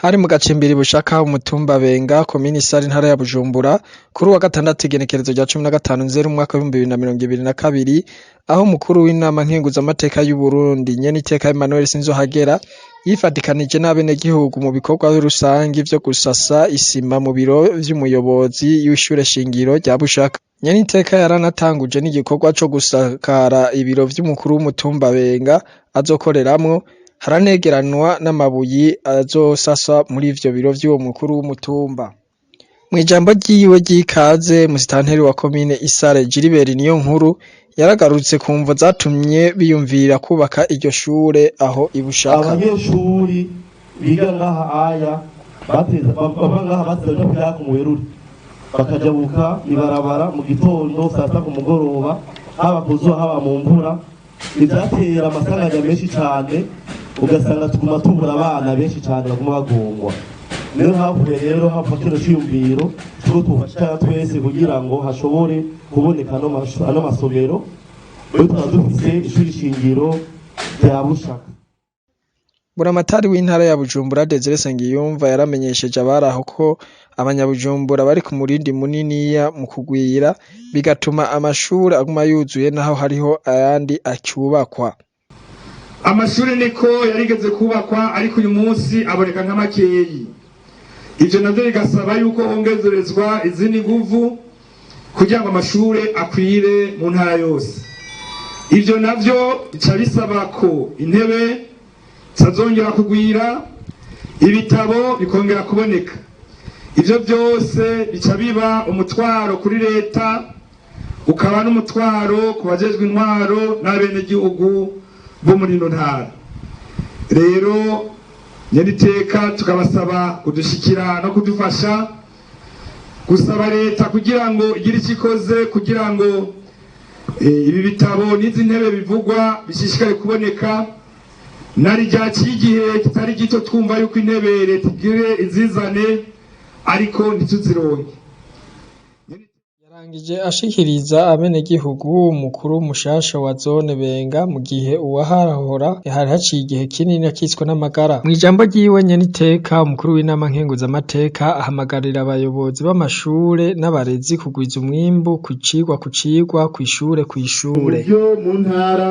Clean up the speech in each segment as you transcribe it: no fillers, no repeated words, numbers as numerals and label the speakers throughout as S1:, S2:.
S1: Hari mu gacimbiri Bushaka umutumba Benga komine Isare intara ya Bujumbura kuri wa gatandatu igenekerezo rya 15 nzeri umwaka wa 2022 aho umukuru w'inama nkenguzamateka y'u Burundi Nyeniteka Emmanuel Sinzohagera yifadikanije n'abenegihugu mu bikorwa rusangi vyo gusasa isima mu biro vy'umuyobozi w'ishure shingiro rya Bushaka. Nyeniteka yaranatanguje n'igikorwa co gusakara ibiro vy'umukuru w'umutumba Benga azokoreramwo, haranegeranwa n'amabuyi azosasa muri ivyo biro vy'uwo mukuru w'umutumba. Mw'ijambo ryiwe ry'ikaze musitanteri wa komine Isare Gilbert Niyonkuru yaragarutse ku mvo zatumye biyumvira kubaka iryo shure aho i Bushaka.
S2: Abanyeshuri biga ngaha aya bava ngaha bateza kuja ku Muberuri bakajabuka ibarabara mu gitondo saa sita ku mugoroba, haba kuzuba haba mu mvura, ivyatera amasanganya menshi cane, ugasanga tuguma tubura abana benshi cane baguma bagongwa. Niyo havuye rero hava kino ciyumviro tuko tufasha twese kugira ngo hashobore kuboneka ano masomero. Rero tukaba dufise ishuri shingiro rya Bushaka.
S1: Buramatari w'intara ya Bujumbura Desire Sengiyumva yaramenyesheje abaraho ko abanyabujumbura bari ku murindi muniniya mu kugwira bigatuma amashuri aguma yuzuye naho hariho ayandi acyubakwa.
S3: Amashuri niko yarigeze kubakwa ariko uyu munsi aboneka nk'amakeyi. Ivyo navyo bigasaba yuko hongezerezwa izindi nguvu kugira ngo amashuri akwire mu ntara yose. Ivyo navyo bica bisaba ko intebe zazongera kugwira, ibitabo bikongera kuboneka. Ivyo byose bica biba umutwaro kuri leta, ukaba n'umutwaro ku bajejwe intwaro n'abenegihugu bo muri ino ntara. Rero Nyeniteka tukabasaba kudushikira no kudufasha gusaba leta kugira ngo igire ikikoze kugira ngo ibi bitabo n'izi ntebe bivugwa bishishikare kuboneka. Nari ryaciye igihe kitari gito twumva yuko intebe leta igire izizane ariko ntituzironke.
S1: Yarangije ashikiriza abenegihugu umukuru mushasha wa zone Benga mu gihe uwaharahora hari haciye igihe kinini akitswe n'amagara. Mw'ijambo ryiwe Nyeniteka umukuru w'inama nkenguzamateka ahamagarira abayobozi b'amashure n'abarezi kugwiza umwimbu ku cigwa kw'ishure.
S4: Uburyo mu ntara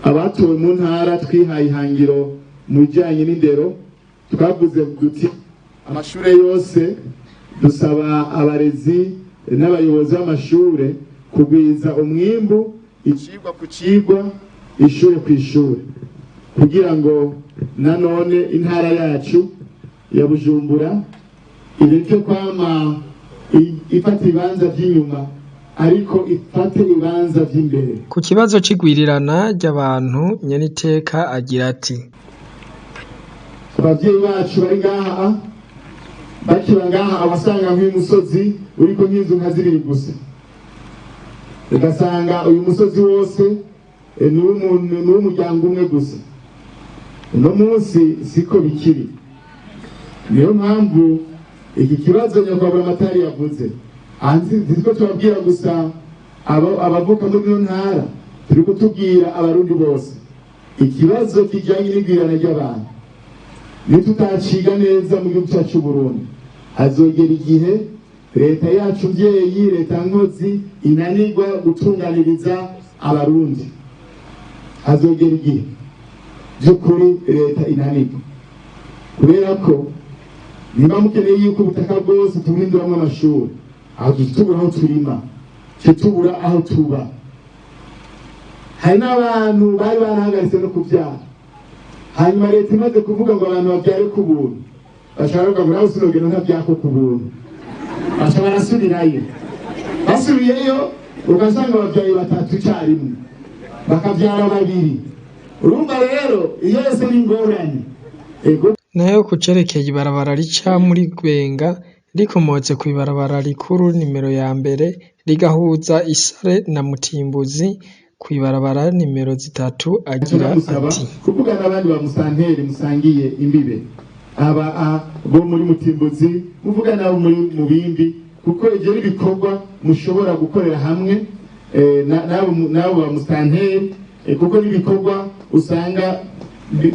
S4: abatowe mu ntara twihaye ihangiro mu bijyanye n'indero, twavuze duti amashure yose dusaba abarezi n'abayobozi b'amashure kugwiza umwimbu icigwa ku cigwa, ishure ku ishure, kugira ngo nanone intara yacu ya Bujumbura ireke kwama ifata ibibanza vy'inyuma ariko ifate ibibanza vy'imbere.
S1: Ku kibazo c'igwirirana ry'abantu Nyeniteka agira ati:
S4: abavyeyi bacu bari ngaha bakiba ngaha abasanga nk'uyu musozi uriko nk'inzu nka zibiri gusa, ugasanga uyu musozi wose n'umuryango umwe gusa. Uno munsi siko bikiri. Niyo mpamvu iki kibazo nyakubahwa Buramatari yavuze ziko tubabwira gusa abavuka muri iyo ntara, turi kutubwira abarundi bose ikibazo kijanye n'igwirana ry'abantu. Nitutaciga neza mu gihugu cyacu Burundi, hazogera igihe leta yacu mvyeyi, leta nkozi inanirwa gutunganiriza abarundi. Hazogera igihe by'ukuri leta inanirwa, kubera ko niba mukeneye yuko ubutaka bwose tubuhinduramwo amashuri, aho tubura aho turima, tubura aho tuba. Hari n'abantu bari barahagaritse no kuvyara, hanyuma leta imaze kuvuga ngo abantu bavyare ku buntu, bashaka kuvuga ngo nawe sinogenda ntavyako ku buntu, baca barasubirayo. Basubiyeyo ugasanga bavyaye batatu icarimwe, bakavyara babiri. Urumva rero iyo yose ni ingorane.
S1: Nayo kucerekeye ibarabara rica muri Benga rikomotse kw'ibarabara rikuru nimero ya mbere rigahuza Isare na Mutimbuzi kw'ibarabara nimero 3 agira ati:
S4: kuvugana n'abandi ba musanteri musangiye imbibe aba bo muri Mutimbuzi, muvugana nabo muri Mubimbi, kuko ivyo bikorwa mushobora gukorera hamwe nabo ba musanteri, kuko n'ibikorwa usanga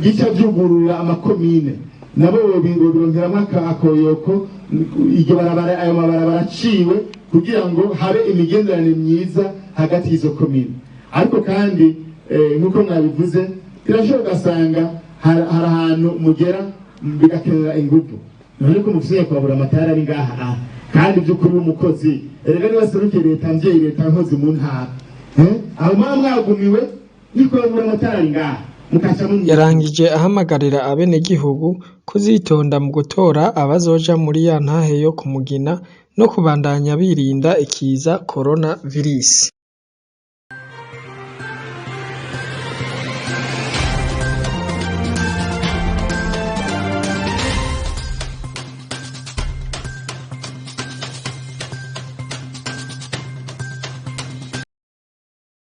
S4: gica vyugurura amakomine nabo bironkeramwo akoyoko iryo barabara, ayo mabarabara aciwe kugira ngo habe imigenderanire myiza hagati y'izo komine. Ariko kandi nk'uko mwabivuze birashobora ugasanga hari ahantu mugera bigakenera ingufu, none ko mufise kwabura amatara ari ngaha kandi by'ukuri w'umukozi erega niba serukiye leta mvyeyi leta nkozi mu ntara aho mwagumiwe niko babura amatara ari ngaha.
S1: Yarangije ahamagarira abenegihugu kuzitonda mu gutora abazoja muri ya ntahe yo ku Mugina no kubandanya birinda ikiza coronavirus.